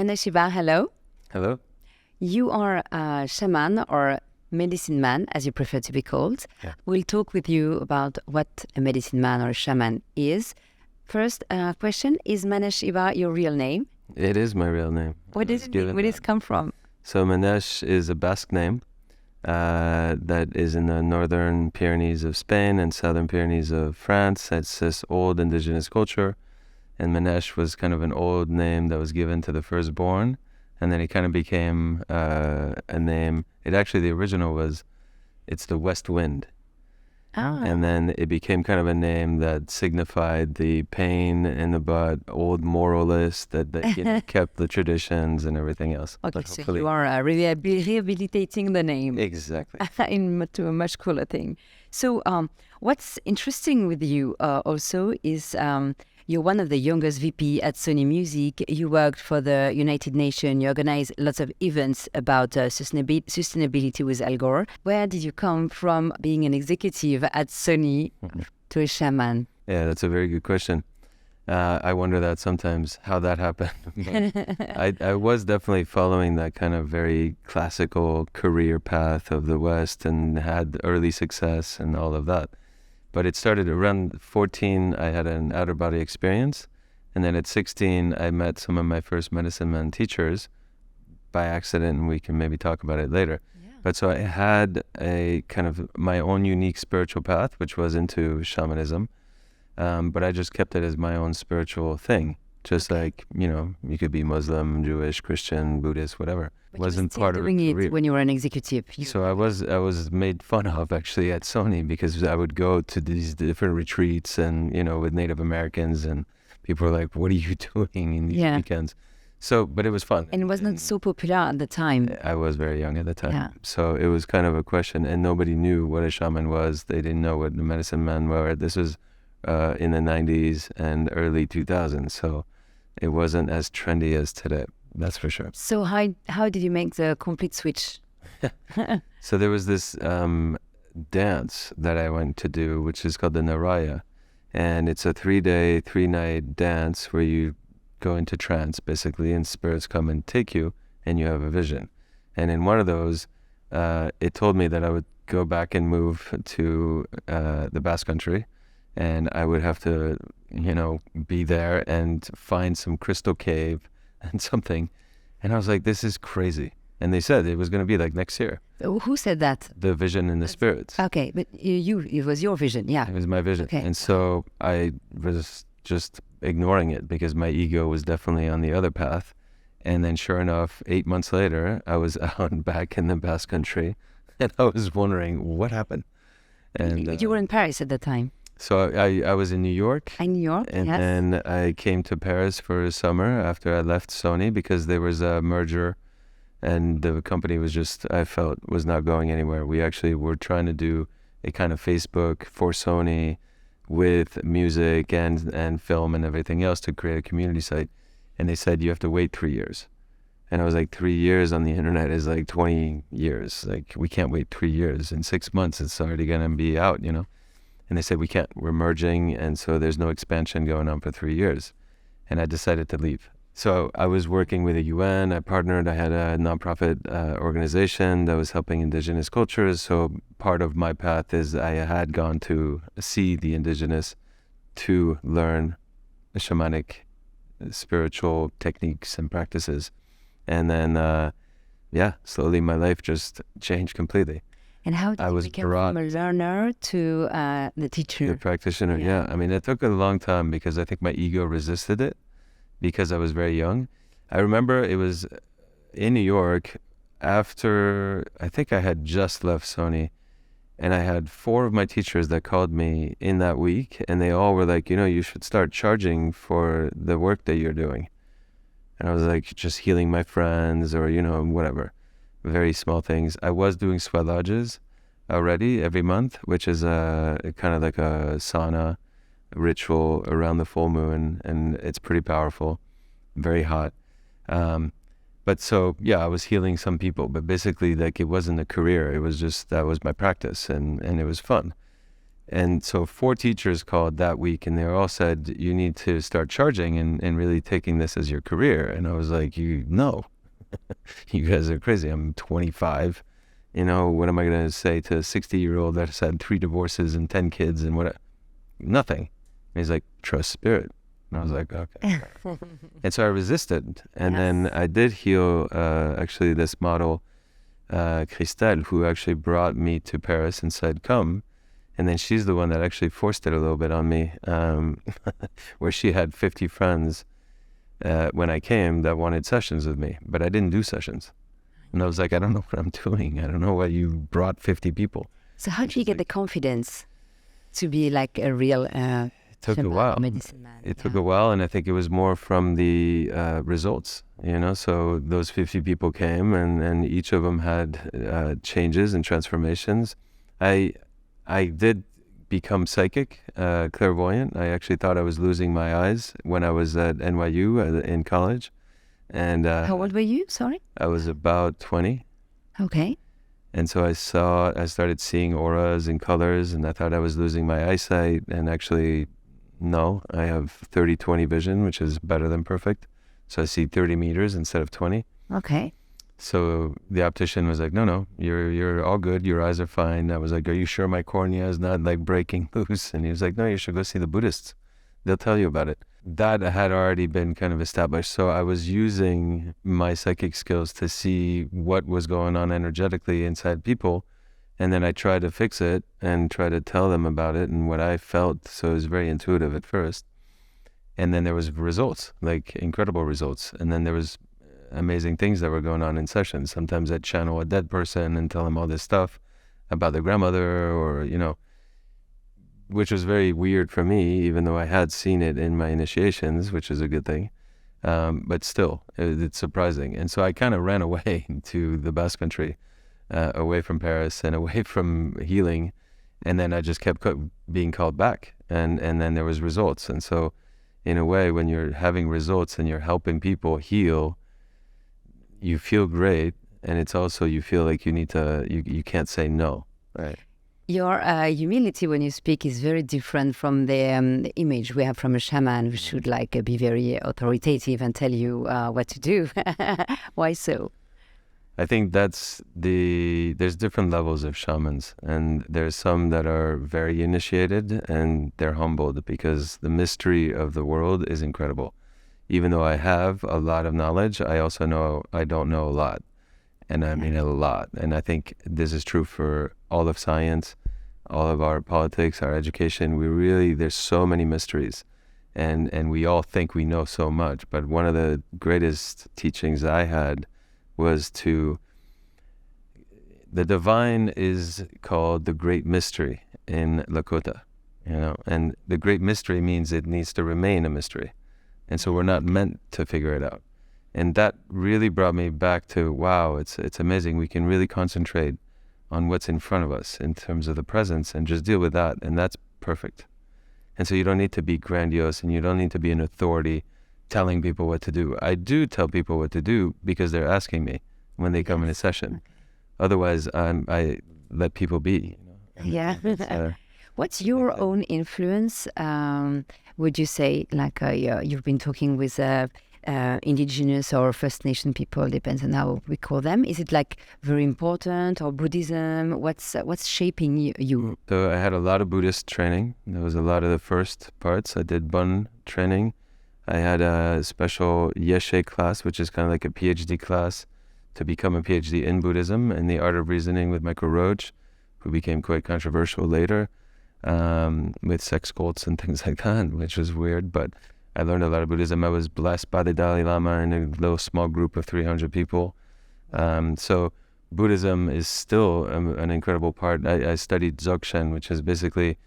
Manex Ibar, hello. Hello. You are a shaman or medicine man, as you prefer to be called. Yeah. We'll talk with you about what a medicine man or a shaman is. First question, is Manex Ibar your real name? It is my real name. Where does it come from? So Manex is a Basque name that is in the northern Pyrenees of Spain and southern Pyrenees of France. It's this old indigenous culture. And Manex was kind of an old name that was given to the firstborn. And then it kind of became a name. It actually, the original was, it's the west wind. And then it became kind of a name that signified the pain in the butt, old moralist that kept the traditions and everything else. Okay, so you are rehabilitating the name. Exactly. into a much cooler thing. So what's interesting with you also is you're one of the youngest VP at Sony Music. You worked for the United Nations. You organized lots of events about sustainability with Al Gore. Where did you come from being an executive at Sony to a shaman? Yeah, that's a very good question. I wonder that sometimes, how that happened. I was definitely following that kind of very classical career path of the West and had early success and all of that. But it started around 14, I had an out-of-body experience. And then at 16, I met some of my first medicine man teachers by accident, and we can maybe talk about it later. Yeah. But so I had a kind of my own unique spiritual path, which was into shamanism. But I just kept it as my own spiritual thing. Just like, you could be Muslim, Jewish, Christian, Buddhist, whatever. But wasn't you were still doing it when you were an executive. So I was made fun of actually at Sony because I would go to these different retreats and, with Native Americans, and people were like, what are you doing in these weekends? So, but it was fun. And it was not so popular at the time. I was very young at the time. Yeah. So it was kind of a question, and nobody knew what a shaman was. They didn't know what the medicine men were. This was in the 90s and early 2000s. So it wasn't as trendy as today. That's for sure. So how did you make the complete switch? So there was this dance that I went to do, which is called the Naraya. And it's a 3-day, 3-night dance where you go into trance, basically, and spirits come and take you, and you have a vision. And in one of those, it told me that I would go back and move to the Basque Country, and I would have to, be there and find some crystal cave and something. And I was like, this is crazy. And they said it was going to be like next year. Who said that? The vision and the spirits. Okay, but it was your vision, yeah. It was my vision. Okay. And so I was just ignoring it because my ego was definitely on the other path. And then sure enough, 8 months later, I was out back in the Basque Country, and I was wondering what happened. And you were in Paris at the time. So I was in New York. In New York, and yes. then I came to Paris for a summer after I left Sony because there was a merger, and the company I felt was not going anywhere. We actually were trying to do a kind of Facebook for Sony with music and film and everything else to create a community site. And they said, you have to wait 3 years. And I was like, 3 years on the internet is like 20 years. Like, we can't wait 3 years. In 6 months, it's already going to be out, And they said, we can't, we're merging, and so there's no expansion going on for 3 years. And I decided to leave. So I was working with the UN, I partnered, I had a nonprofit organization that was helping indigenous cultures. So part of my path is I had gone to see the indigenous to learn shamanic spiritual techniques and practices. And then, slowly my life just changed completely. And how did you become from a learner to the teacher? The practitioner, yeah. I mean, it took a long time because I think my ego resisted it because I was very young. I remember it was in New York after, I think I had just left Sony, and I had 4 of my teachers that called me in that week, and they all were like, you should start charging for the work that you're doing. And I was like, just healing my friends or, whatever. Very small things. I was doing sweat lodges already every month, which is kind of like a sauna ritual around the full moon, and it's pretty powerful, very hot. But so, I was healing some people, but basically like it wasn't a career. It was just, that was my practice, and it was fun. And so 4 teachers called that week, and they all said, you need to start charging and really taking this as your career. And I was like, no, you guys are crazy. I'm 25. What am I going to say to a 60-year-old that's had 3 divorces and 10 kids and what? Nothing. And he's like, trust spirit. And I was like, okay. And so I resisted. And then I did heal, actually, this model, Christelle, who actually brought me to Paris and said, come. And then she's the one that actually forced it a little bit on me, where she had 50 friends when I came that wanted sessions with me, but I didn't do sessions. And I was like, I don't know what I'm doing. I don't know why you brought 50 people. So how do you get the confidence to be like a real it took a while. Medicine man? It took a while, and I think it was more from the results, So those 50 people came, and each of them had changes and transformations. I did become psychic, clairvoyant. I actually thought I was losing my eyes when I was at NYU in college. And how old were you? Sorry? I was about 20. Okay. And so I started seeing auras and colors, and I thought I was losing my eyesight. And actually, no, I have 30-20 vision, which is better than perfect. So I see 30 meters instead of 20. Okay. So the optician was like, no, you're all good. Your eyes are fine. I was like, are you sure my cornea is not like breaking loose? And he was like, no, you should go see the Buddhists. They'll tell you about it. That had already been kind of established. So I was using my psychic skills to see what was going on energetically inside people. And then I tried to fix it and try to tell them about it and what I felt. So it was very intuitive at first. And then there was results, like incredible results. And then there was amazing things that were going on in sessions. Sometimes I'd channel a dead person and tell them all this stuff about their grandmother, or, which was very weird for me, even though I had seen it in my initiations, which is a good thing. But still, it's surprising. And so I kind of ran away to the Basque Country, away from Paris and away from healing. And then I just kept being called back. And then there was results. And so in a way, when you're having results and you're helping people heal, you feel great, and it's also, you feel like you can't say no. Right. Your humility when you speak is very different from the image we have from a shaman who should be very authoritative and tell you what to do. Why so? I think there's different levels of shamans, and there's some that are very initiated and they're humbled because the mystery of the world is incredible. Even though I have a lot of knowledge, I also know I don't know a lot. And I mean a lot. And I think this is true for all of science, all of our politics, our education. There's so many mysteries. And we all think we know so much. But one of the greatest teachings I had was the divine is called the great mystery in Lakota, and the great mystery means it needs to remain a mystery. And so we're not meant to figure it out. And that really brought me back to, wow, it's amazing. We can really concentrate on what's in front of us in terms of the presence and just deal with that. And that's perfect. And so you don't need to be grandiose, and you don't need to be an authority telling people what to do. I do tell people what to do because they're asking me when they come in a session. Otherwise, I let people be. Yeah. What's your own influence? Would you say, you've been talking with indigenous or First Nation people, depends on how we call them. Is it very important, or Buddhism? What's shaping you? So I had a lot of Buddhist training. There was a lot of the first parts. I did Bun training. I had a special Yeshe class, which is kind of like a PhD class, to become a PhD in Buddhism and the art of reasoning with Michael Roach, who became quite controversial later. With sex cults and things like that, which was weird, but I learned a lot of Buddhism. I was blessed by the Dalai Lama in a little small group of 300 people. So Buddhism is still an incredible part. I studied Dzogchen, which is basically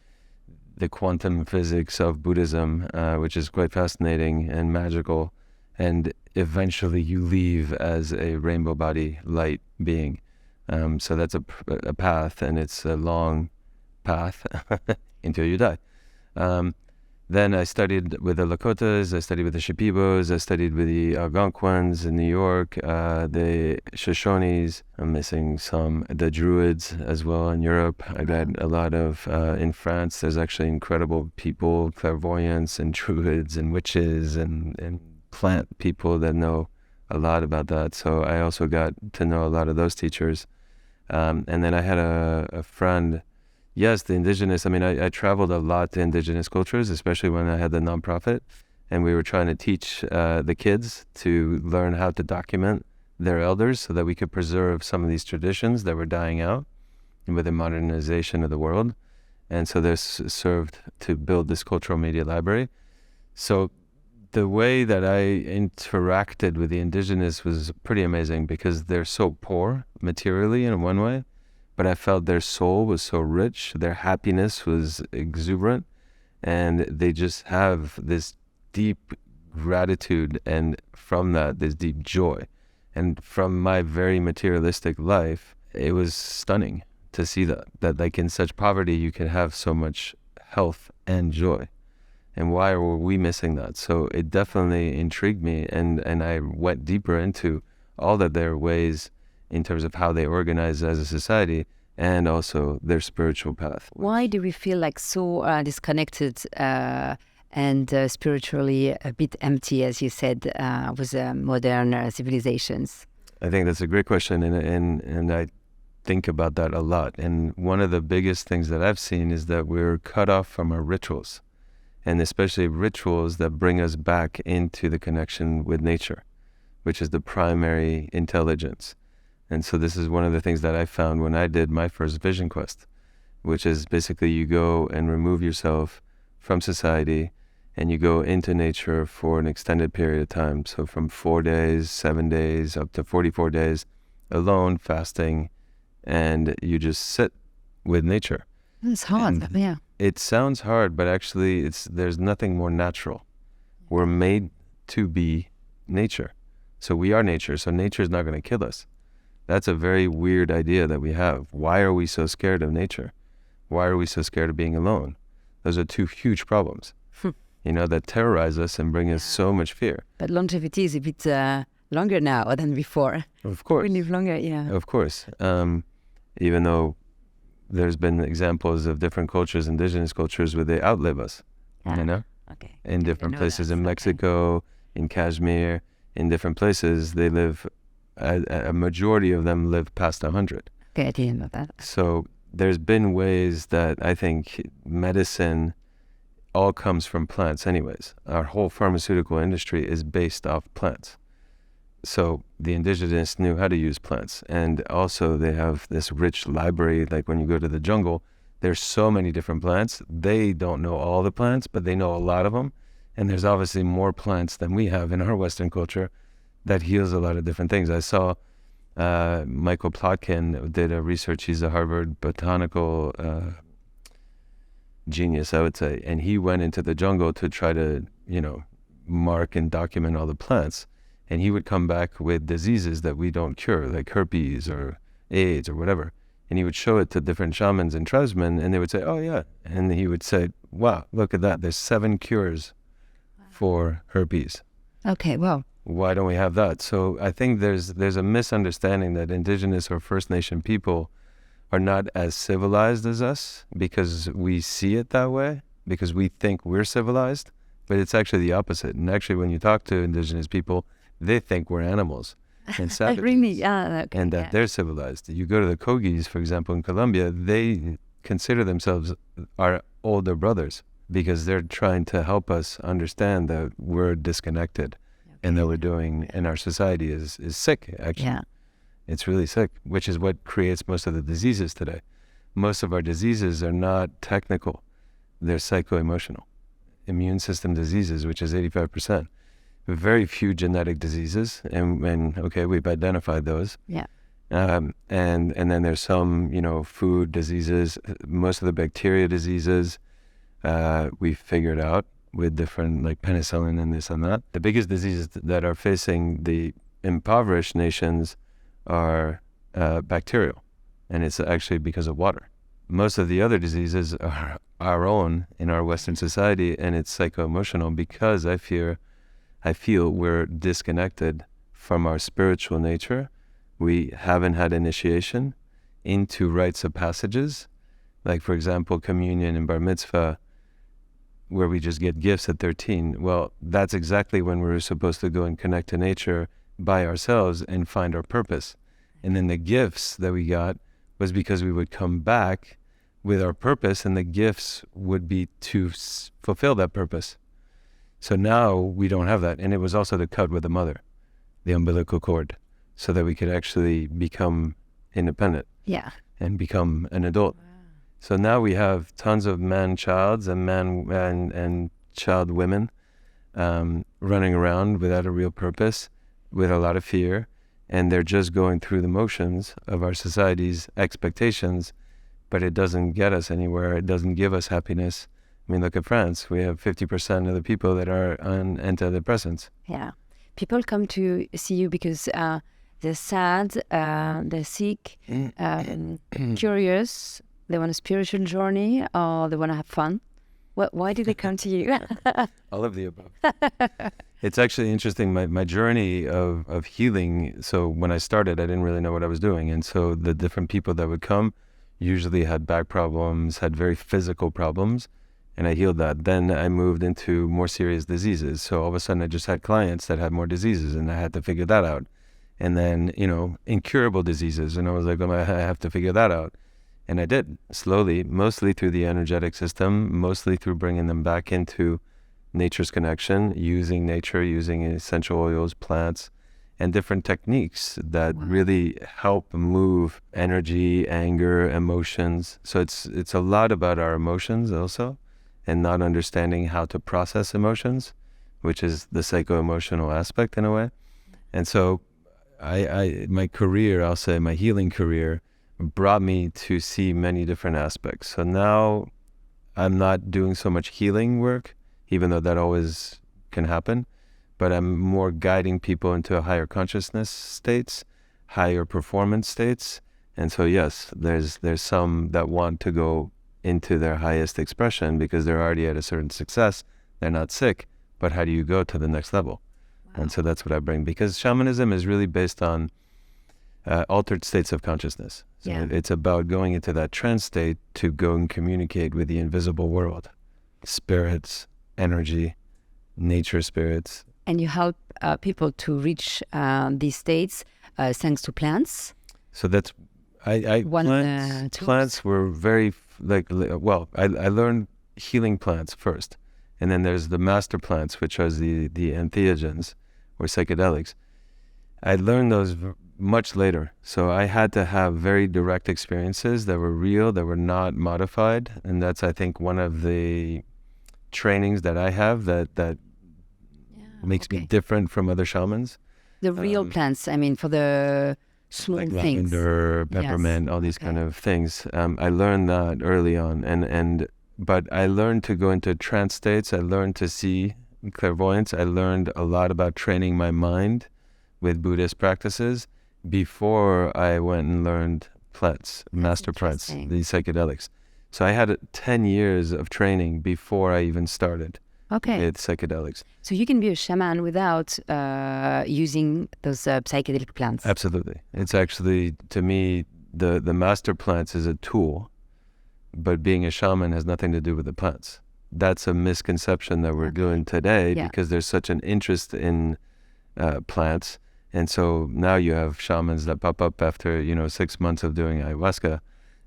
the quantum physics of Buddhism, which is quite fascinating and magical. And eventually you leave as a rainbow body light being. So that's a path, and it's a long path until you die. Then I studied with the Lakotas, I studied with the Shipibos, I studied with the Algonquins in New York, the Shoshones, I'm missing some, the Druids as well in Europe. I've had a lot of, in France, there's actually incredible people, clairvoyants and Druids and witches and plant people that know a lot about that. So I also got to know a lot of those teachers. And then I had a friend. Yes, the indigenous, I mean, I traveled a lot to indigenous cultures, especially when I had the nonprofit, and we were trying to teach the kids to learn how to document their elders so that we could preserve some of these traditions that were dying out with the modernization of the world. And so this served to build this cultural media library. So the way that I interacted with the indigenous was pretty amazing because they're so poor materially in one way, but I felt their soul was so rich, their happiness was exuberant, and they just have this deep gratitude, and from that, this deep joy. And from my very materialistic life, it was stunning to see that like in such poverty, you can have so much health and joy. And why were we missing that? So it definitely intrigued me, and I went deeper into all of their ways in terms of how they organize as a society and also their spiritual path. Why do we feel like so disconnected and spiritually a bit empty, as you said, with modern civilizations? I think that's a great question, and I think about that a lot. And one of the biggest things that I've seen is that we're cut off from our rituals, and especially rituals that bring us back into the connection with nature, which is the primary intelligence. And so this is one of the things that I found when I did my first vision quest, which is basically you go and remove yourself from society and you go into nature for an extended period of time. So from 4 days, 7 days, up to 44 days, alone, fasting, and you just sit with nature. It's hard, And yeah. it sounds hard, but actually there's nothing more natural. We're made to be nature. So we are nature, so nature is not going to kill us. That's a very weird idea that we have. Why are we so scared of nature? Why are we so scared of being alone? Those are two huge problems, that terrorize us and bring us so much fear. But longevity is a bit longer now than before. Of course. We live longer, yeah. Of course. Even though there's been examples of different cultures, indigenous cultures, where they outlive us, Okay. in different places in Okay. Mexico, in Kashmir, in different places, they live, a majority of them live past 100. Okay, I didn't know that. So there's been ways that I think medicine all comes from plants anyways. Our whole pharmaceutical industry is based off plants. So the indigenous knew how to use plants. And also they have this rich library, like when you go to the jungle, there's so many different plants. They don't know all the plants, but they know a lot of them. And there's obviously more plants than we have in our Western culture that heals a lot of different things. I saw Michael Plotkin did a research. He's a Harvard botanical genius, I would say. And he went into the jungle to try to, mark and document all the plants. And he would come back with diseases that we don't cure, like herpes or AIDS or whatever. And he would show it to different shamans and tribesmen, and they would say, oh, yeah. And he would say, wow, look at that. There's 7 cures for herpes. Okay, well. Why don't we have that? So I think there's a misunderstanding that indigenous or First Nation people are not as civilized as us because we see it that way, because we think we're civilized, but it's actually the opposite. And actually, when you talk to indigenous people, they think we're animals and savages. Really? Yeah. Okay, and that they're civilized. You go to the Kogis, for example, in Colombia, they consider themselves our older brothers because they're trying to help us understand that we're disconnected. And that we're doing, and our society is sick, actually. Yeah. It's really sick, which is what creates most of the diseases today. Most of our diseases are not technical. They're psycho-emotional. Immune system diseases, which is 85%. Very few genetic diseases, and okay, we've identified those. Yeah. And then there's some, food diseases. Most of the bacteria diseases, we figured out with different, like penicillin and this and that. The biggest diseases that are facing the impoverished nations are bacterial, and it's actually because of water. most of the other diseases are our own in our Western society, and it's psycho-emotional because I feel we're disconnected from our spiritual nature. We haven't had initiation into rites of passages, like, for example, communion and bar mitzvah, where we just get gifts at 13. Well, that's exactly when we're supposed to go and connect to nature by ourselves and find our purpose. And then the gifts that we got was because we would come back with our purpose, and the gifts would be to fulfill that purpose. So now we don't have that. And it was also to cut with the mother, the umbilical cord, so that we could actually become independent and become an adult. Wow. So now we have tons of man-childs and child women running around without a real purpose, with a lot of fear, and they're just going through the motions of our society's expectations, but it doesn't get us anywhere. It doesn't give us happiness. I mean, look at France. We have 50% of the people that are on antidepressants. Yeah. People come to see you because they're sad, they're sick, curious, they want a spiritual journey, or they want to have fun. Why do they come to you? All of the above. It's actually interesting, my journey of healing. So when I started, I didn't really know what I was doing. And so the different people that would come usually had back problems, had very physical problems, and I healed that. Then I moved into more serious diseases. So all of a sudden I just had clients that had more diseases, and I had to figure that out. And then, incurable diseases. And I was like, I have to figure that out. And I did, slowly, mostly through the energetic system, mostly through bringing them back into nature's connection, using nature, using essential oils, plants, and different techniques that really help move energy, anger, emotions. So it's a lot about our emotions also, and not understanding how to process emotions, which is the psycho-emotional aspect in a way. And so my career, I'll say my healing career, brought me to see many different aspects. So now I'm not doing so much healing work, even though that always can happen, but I'm more guiding people into higher consciousness states, higher performance states. And so yes, there's some that want to go into their highest expression because they're already at a certain success, they're not sick, but how do you go to the next level? Wow. And so that's what I bring, because shamanism is really based on altered states of consciousness. So it's about going into that trance state to go and communicate with the invisible world, spirits, energy, nature spirits. And you help people to reach these states thanks to plants. So that's plants were very I learned healing plants first, and then there's the master plants, which are the entheogens or psychedelics. I learned those much later. So I had to have very direct experiences that were real, that were not modified. And that's, I think, one of the trainings that I have that makes me different from other shamans. The real plants, I mean, for the small like things. Lavender, peppermint, all these kind of things. I learned that early on. But I learned to go into trance states. I learned to see clairvoyance. I learned a lot about training my mind with Buddhist practices before I went and learned plants, master plants, these psychedelics. So I had 10 years of training before I even started with psychedelics. So you can be a shaman without using those psychedelic plants? Absolutely. It's actually, to me, the master plants is a tool, but being a shaman has nothing to do with the plants. That's a misconception that we're doing today because there's such an interest in plants. And so now you have shamans that pop up after, 6 months of doing ayahuasca,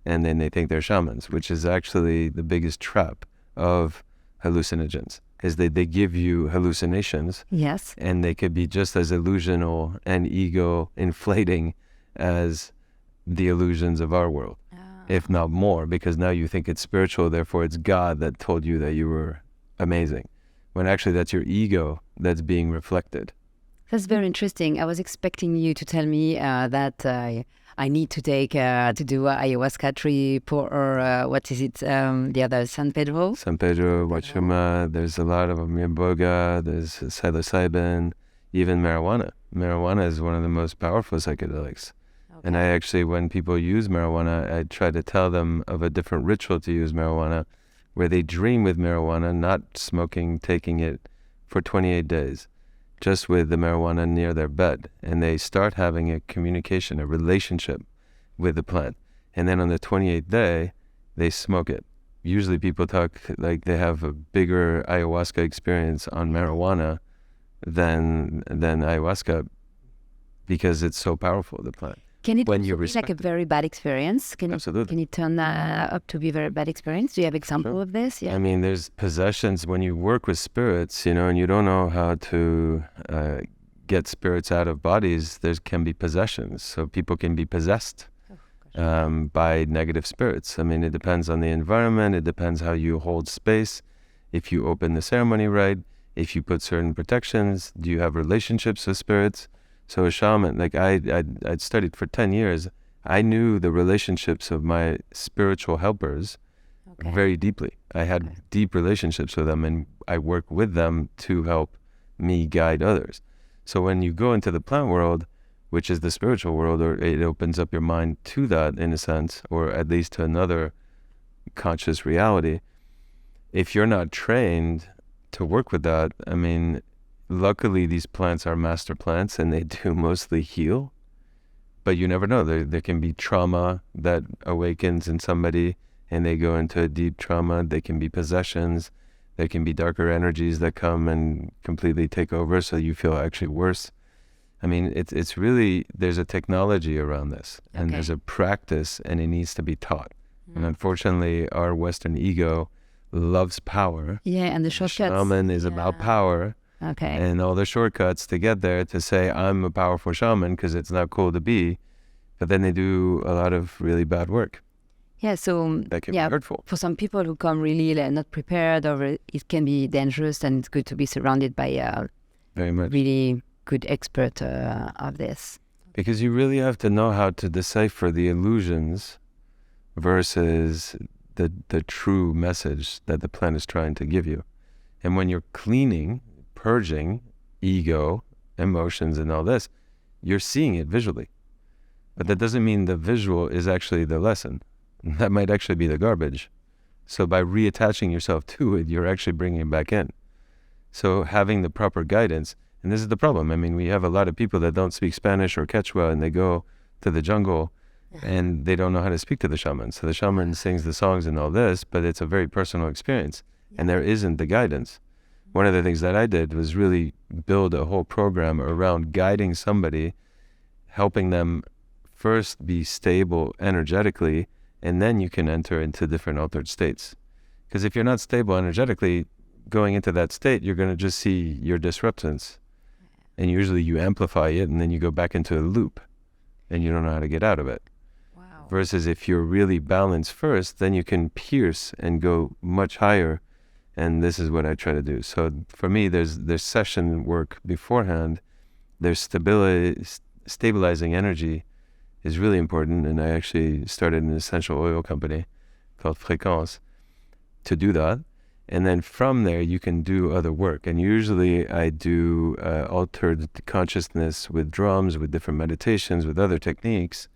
and then they think they're shamans, which is actually the biggest trap of hallucinogens, is they give you hallucinations. Yes. And they could be just as illusional and ego inflating as the illusions of our world, if not more, because now you think it's spiritual, therefore it's God that told you that you were amazing, when actually that's your ego that's being reflected. That's very interesting. I was expecting you to tell me that I need to take to do ayahuasca trip or what is it? The other San Pedro, Huachuma. There's a lot of Mirboga. There's psilocybin, even marijuana. Marijuana is one of the most powerful psychedelics. And I actually, when people use marijuana, I try to tell them of a different ritual to use marijuana, where they dream with marijuana, not smoking, taking it for 28 days, just with the marijuana near their bed. And they start having a communication, a relationship with the plant. And then on the 28th day, they smoke it. Usually people talk like they have a bigger ayahuasca experience on marijuana than ayahuasca, because it's so powerful, the plant. Can it When also you be like respect a very bad experience? Absolutely. Can it turn up to be a very bad experience? Do you have example Sure. of this? Yeah. I mean, there's possessions when you work with spirits, and you don't know how to get spirits out of bodies. There can be possessions, so people can be possessed by negative spirits. I mean, it depends on the environment. It depends how you hold space. If you open the ceremony right, if you put certain protections, do you have relationships with spirits? So a shaman, like I'd studied for 10 years, I knew the relationships of my spiritual helpers very deeply. I had deep relationships with them, and I work with them to help me guide others. So when you go into the plant world, which is the spiritual world, or it opens up your mind to that in a sense, or at least to another conscious reality. If you're not trained to work with that, I mean, luckily these plants are master plants and they do mostly heal, but you never know. There can be trauma that awakens in somebody and they go into a deep trauma. They can be possessions. There can be darker energies that come and completely take over, so you feel actually worse. I mean, it's really, there's a technology around this, and there's a practice, and it needs to be taught. And unfortunately, our Western ego loves power. Yeah, and the shortcuts. Shaman is about power. Okay. And all the shortcuts to get there, to say I'm a powerful shaman because it's not cool to be, but then they do a lot of really bad work. Yeah, so that can be hurtful. For some people who come really not prepared, or it can be dangerous, and it's good to be surrounded by very much really good expert of this. Because you really have to know how to decipher the illusions versus the true message that the plant is trying to give you. And when you're cleaning, purging ego, emotions, and all this, you're seeing it visually. But that doesn't mean the visual is actually the lesson. That might actually be the garbage. So by reattaching yourself to it, you're actually bringing it back in. So having the proper guidance, and this is the problem. I mean, we have a lot of people that don't speak Spanish or Quechua, and they go to the jungle and they don't know how to speak to the shaman. So the shaman sings the songs and all this, but it's a very personal experience, and there isn't the guidance. One of the things that I did was really build a whole program around guiding somebody, helping them first be stable energetically, and then you can enter into different altered states. Because if you're not stable energetically, going into that state, you're going to just see your disruptance. And usually you amplify it, and then you go back into a loop, and you don't know how to get out of it. Wow. Versus if you're really balanced first, then you can pierce and go much higher. And this is what I try to do. So for me, there's session work beforehand. There's stabilizing energy is really important. And I actually started an essential oil company called Fréquence to do that. And then from there, you can do other work. And usually I do altered consciousness with drums, with different meditations, with other techniques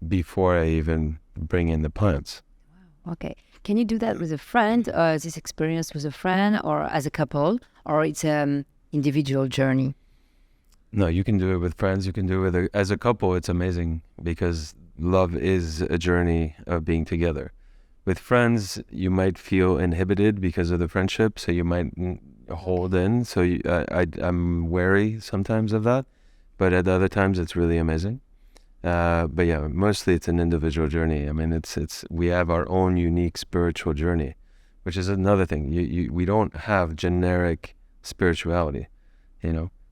before I even bring in the plants. Wow. Okay. Can you do that with a friend, or this experience with a friend, or as a couple, or it's an individual journey? No, you can do it with friends. You can do it as a couple. It's amazing because love is a journey of being together. With friends, you might feel inhibited because of the friendship, so you might hold in. So I'm wary sometimes of that, but at other times it's really amazing. But yeah, mostly it's an individual journey. I mean, we have our own unique spiritual journey, which is another thing. We don't have generic spirituality,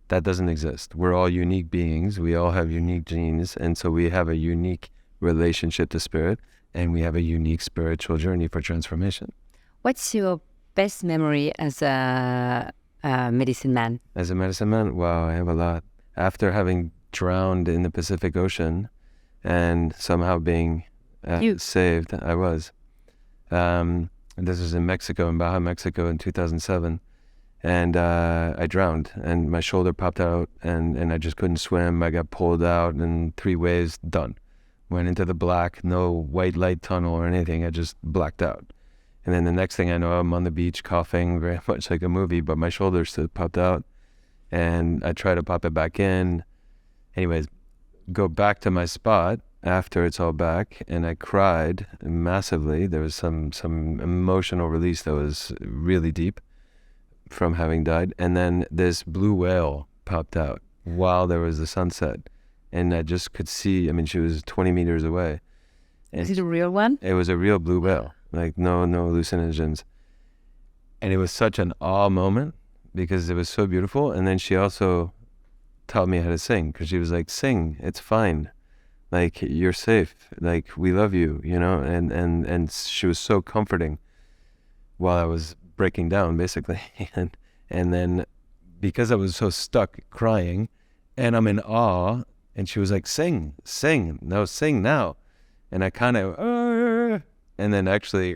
that doesn't exist. We're all unique beings. We all have unique genes, and so we have a unique relationship to spirit, and we have a unique spiritual journey for transformation. What's your best memory as a medicine man? As a medicine man, wow, I have a lot. After having drowned in the Pacific Ocean and somehow being saved, I was. This was in Mexico, in Baja, Mexico in 2007. And I drowned, and my shoulder popped out, and I just couldn't swim. I got pulled out in 3 waves, done. went into the black, no white light tunnel or anything. I just blacked out. And then the next thing I know, I'm on the beach coughing very much like a movie, but my shoulders still popped out. And I try to pop it back in. Anyways, go back to my spot after it's all back, and I cried massively. There was some emotional release that was really deep from having died. And then this blue whale popped out while there was the sunset. And I just could see, I mean, she was 20 meters away. Is it a real one? It was a real blue whale, like no hallucinogens. And it was such an awe moment because it was so beautiful. And then she also taught me how to sing, because she was like, sing, it's fine. Like, you're safe. Like, we love you, you know? And she was so comforting while I was breaking down, basically. and then because I was so stuck crying and I'm in awe, and she was like, sing, no, sing now. And I kind of, and then actually,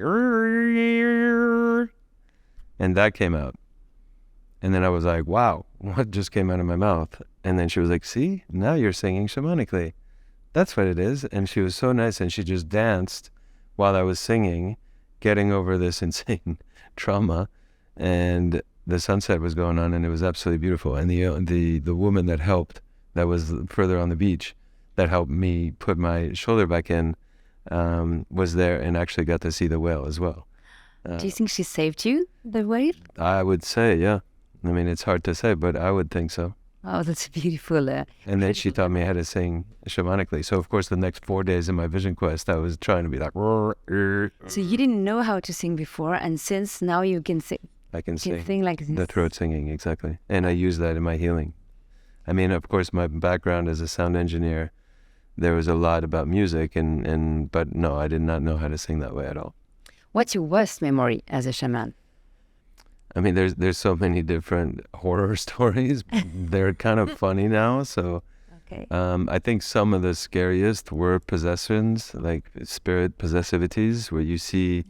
and that came out. And then I was like, wow, what just came out of my mouth? And then she was like, see, now you're singing shamanically. That's what it is. And she was so nice. And she just danced while I was singing, getting over this insane trauma. And the sunset was going on, and it was absolutely beautiful. And the woman that helped, that was further on the beach, that helped me put my shoulder back in, was there and actually got to see the whale as well. Do you think she saved you, the whale? I would say, yeah. I mean, it's hard to say, but I would think so. Oh, that's beautiful. And then she taught me how to sing shamanically. So, of course, the next 4 days in my vision quest, I was trying to be like... So you didn't know how to sing before, and since now you can sing. I can sing like this. The throat singing, exactly. And I use that in my healing. I mean, of course, my background as a sound engineer, there was a lot about music, but no, I did not know how to sing that way at all. What's your worst memory as a shaman? I mean, there's so many different horror stories. They're kind of funny now. So okay. I think some of the scariest were possessions, like spirit possessivities, where you see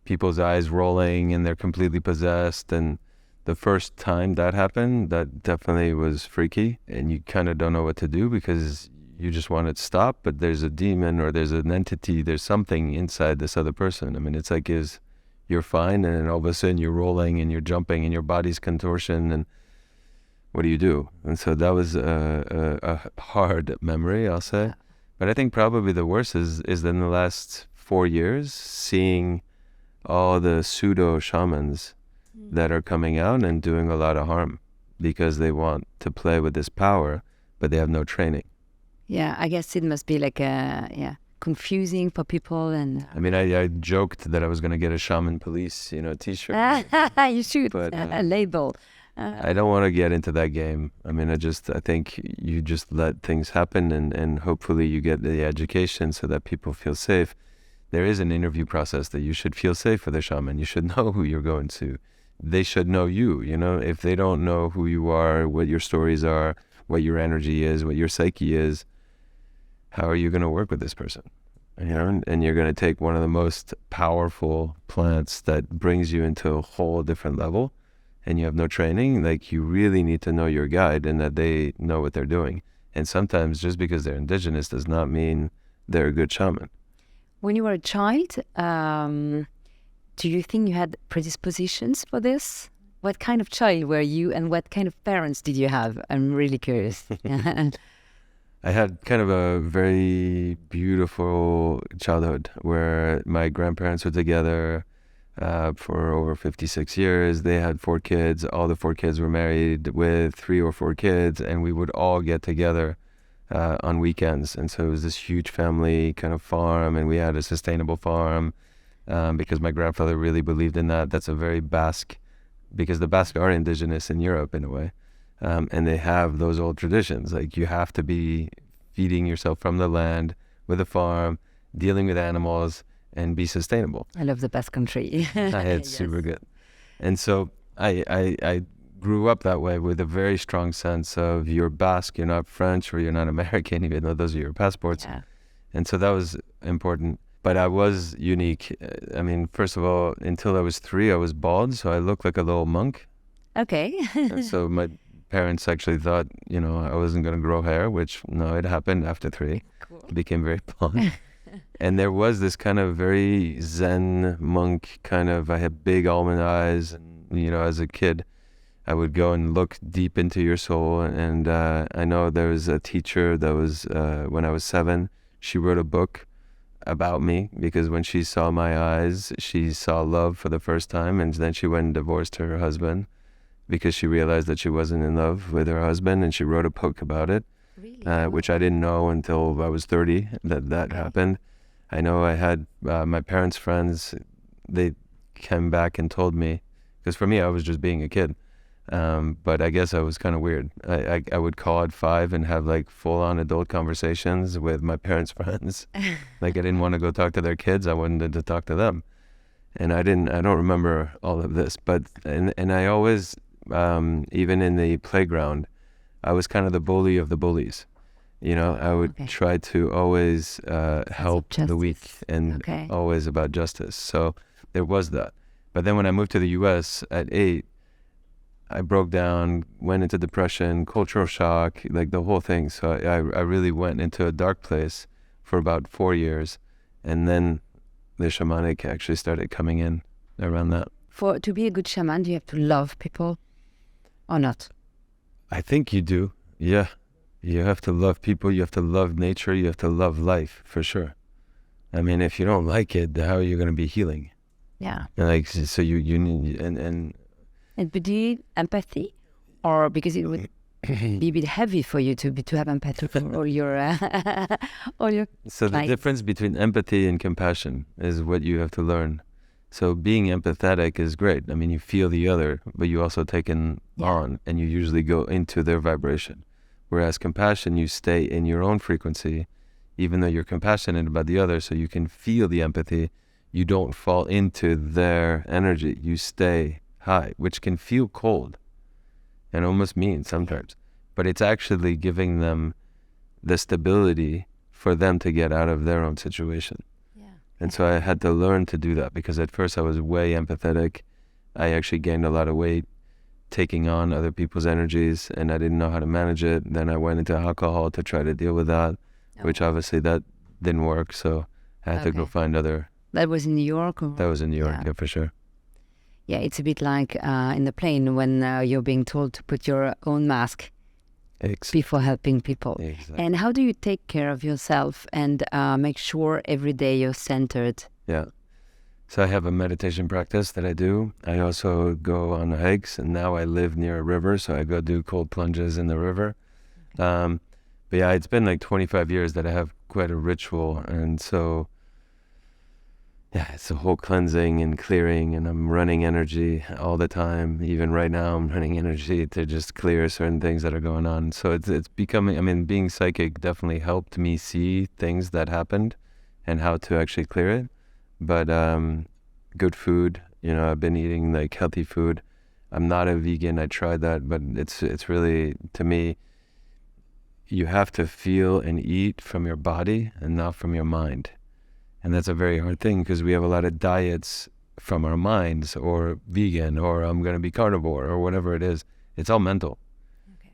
people's eyes rolling and they're completely possessed. And the first time that happened, that definitely was freaky. And you kind of don't know what to do because you just want it to stop, but there's a demon or there's an entity, there's something inside this other person. I mean, it's like you're fine, and then all of a sudden you're rolling and you're jumping and your body's contortion, and what do you do? And so that was a hard memory, I'll say. Yeah. But I think probably the worst is in the last 4 years, seeing all the pseudo shamans that are coming out and doing a lot of harm because they want to play with this power, but they have no training. Yeah, I guess it must be like confusing for people. And I mean, I joked that I was going to get a shaman police, t-shirt. You should, but, a label. I don't want to get into that game. I mean, I think you just let things happen, and hopefully you get the education so that people feel safe. There is an interview process that you should feel safe with a shaman. You should know who you're going to. They should know you, if they don't know who you are, what your stories are, what your energy is, what your psyche is, how are you going to work with this person? And you're going to take one of the most powerful plants that brings you into a whole different level, and you have no training. Like, you really need to know your guide and that they know what they're doing. And sometimes just because they're indigenous does not mean they're a good shaman. When you were a child, do you think you had predispositions for this? What kind of child were you, and what kind of parents did you have? I'm really curious. I had kind of a very beautiful childhood where my grandparents were together for over 56 years. They had 4 kids. All the 4 kids were married with 3 or 4 kids, and we would all get together on weekends. And so it was this huge family kind of farm, and we had a sustainable farm because my grandfather really believed in that. That's a very Basque, because the Basque are indigenous in Europe in a way. And they have those old traditions, like you have to be feeding yourself from the land with a farm, dealing with animals, and be sustainable. I love the Basque country. It's super good. And so I grew up that way with a very strong sense of you're Basque, you're not French, or you're not American, even though those are your passports. Yeah. And so that was important. But I was unique. I mean, first of all, until I was 3, I was bald, so I looked like a little monk. Okay. So my parents actually thought, I wasn't going to grow hair, which, no, it happened after 3. Cool. It became very blonde. And there was this kind of very Zen monk kind of, I had big almond eyes. And, as a kid, I would go and look deep into your soul. And I know there was a teacher that was, when I was 7, she wrote a book about me, because when she saw my eyes, she saw love for the first time. And then she went and divorced her husband because she realized that she wasn't in love with her husband. And she wrote a book about it, Really? which I didn't know until I was 30 that happened. I know I had my parents' friends, they came back and told me, because for me, I was just being a kid. But I guess I was kind of weird. I would call at 5 and have like full-on adult conversations with my parents' friends. Like I didn't want to go talk to their kids. I wanted to talk to them. And I don't remember all of this, but, and I always, even in the playground, I was kind of the bully of the bullies. I would try to always help the weak, and always about justice. So there was that. But then when I moved to the US at 8, I broke down, went into depression, cultural shock, like the whole thing. So I really went into a dark place for about 4 years. And then the shamanic actually started coming in around that. To be a good shaman, do you have to love people or not? I think you do. Yeah. You have to love people. You have to love nature. You have to love life, for sure. I mean, if you don't like it, how are you going to be healing? Yeah. Like, so you need, and but do you need empathy? Or because it would be a bit heavy for you to have empathy for all your So the difference between empathy and compassion is what you have to learn. So being empathetic is great. I mean, you feel the other, but you also take on, and you usually go into their vibration. Whereas compassion, you stay in your own frequency, even though you're compassionate about the other, so you can feel the empathy. You don't fall into their energy. You stay high, which can feel cold and almost mean sometimes. But it's actually giving them the stability for them to get out of their own situation. Yeah. And so I had to learn to do that, because at first I was way empathetic. I actually gained a lot of weight taking on other people's energies, and I didn't know how to manage it. Then I went into alcohol to try to deal with that, which obviously that didn't work. So I had to go find other. That was in New York? That was in New York, yeah, for sure. Yeah, it's a bit like in the plane when you're being told to put your own mask before helping people. Exactly. And how do you take care of yourself and make sure every day you're centered? Yeah. So I have a meditation practice that I do. I also go on hikes, and now I live near a river, so I go do cold plunges in the river. But yeah, it's been like 25 years that I have quite a ritual, and so yeah, it's a whole cleansing and clearing, and I'm running energy all the time. Even right now, I'm running energy to just clear certain things that are going on. So it's becoming, I mean, being psychic definitely helped me see things that happened and how to actually clear it. But good food, I've been eating like healthy food. I'm not a vegan. I tried that, but it's really, to me, you have to feel and eat from your body and not from your mind. And that's a very hard thing, because we have a lot of diets from our minds, or vegan, or I'm going to be carnivore, or whatever it is. It's all mental.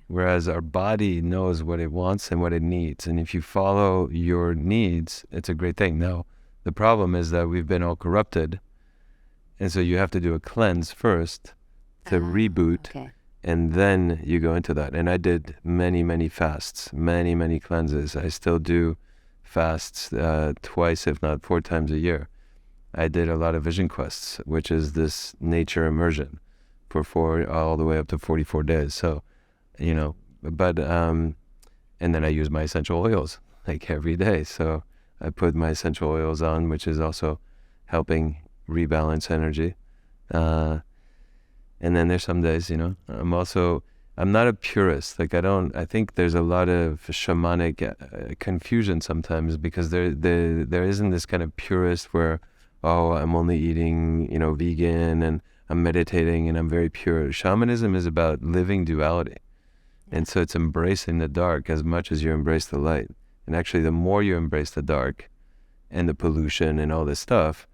Whereas our body knows what it wants and what it needs. And if you follow your needs, it's a great thing. Now, the problem is that we've been all corrupted. And so you have to do a cleanse first to reboot. And then you go into that. And I did many, many fasts, many, many cleanses. I still do fasts twice, if not 4 times a year. I did a lot of vision quests, which is this nature immersion for all the way up to 44 days. So, but, and then I use my essential oils like every day. So I put my essential oils on, which is also helping rebalance energy. And then there's some days, I'm not a purist. Like I think there's a lot of shamanic confusion sometimes, because there isn't this kind of purist where, I'm only eating, vegan, and I'm meditating and I'm very pure. Shamanism is about living duality. And so it's embracing the dark as much as you embrace the light. And actually, the more you embrace the dark and the pollution and all this stuff,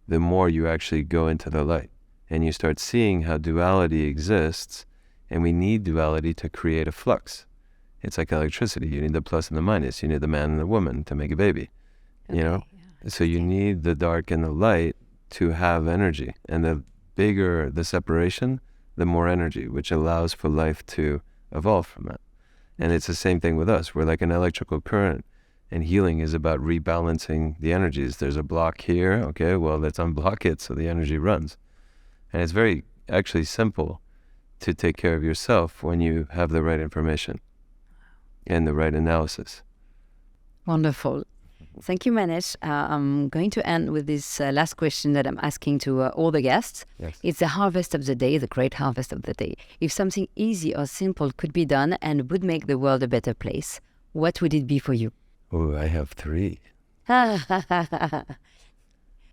the more you actually go into the light. And you start seeing how duality exists, And we need duality to create a flux. It's like electricity. You need the plus and the minus. You need the man and the woman to make a baby. Okay, You know? yeah, So you need the dark and the light to have energy. And the bigger the separation, the more energy, which allows for life to evolve from that. And it's the same thing with us. We're like an electrical current. And healing is about rebalancing the energies. There's a block here. Okay, well, let's unblock it so the energy runs. And it's very actually simple to take care of yourself when you have the right information and the right analysis. Wonderful. Thank you, Manex. I'm going to end with this last question that I'm asking to all the guests. Yes. It's the harvest of the day, the great harvest of the day. If something easy or simple could be done and would make the world a better place, what would it be for you? Oh, I have 3.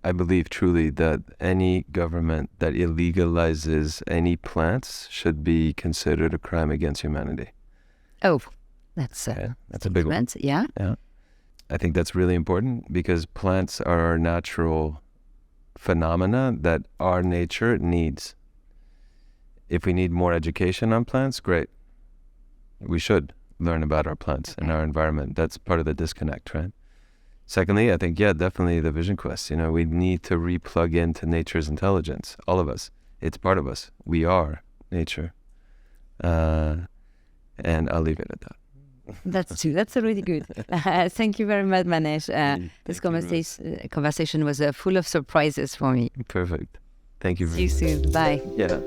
I believe truly that any government that illegalizes any plants should be considered a crime against humanity. Oh, that's Okay, that's a big one. Yeah. Yeah. I think that's really important because plants are our natural phenomena that our nature needs. If we need more education on plants, great. We should learn about our plants and our environment. That's part of the disconnect, right? Secondly, I think, yeah, definitely the vision quest. You know, we need to re-plug into nature's intelligence, all of us. It's part of us. We are nature. And I'll leave it at that. That's true. That's really good. Thank you very much, Manex. This conversation was full of surprises for me. Perfect. Thank you. See you soon. Bye. Yeah.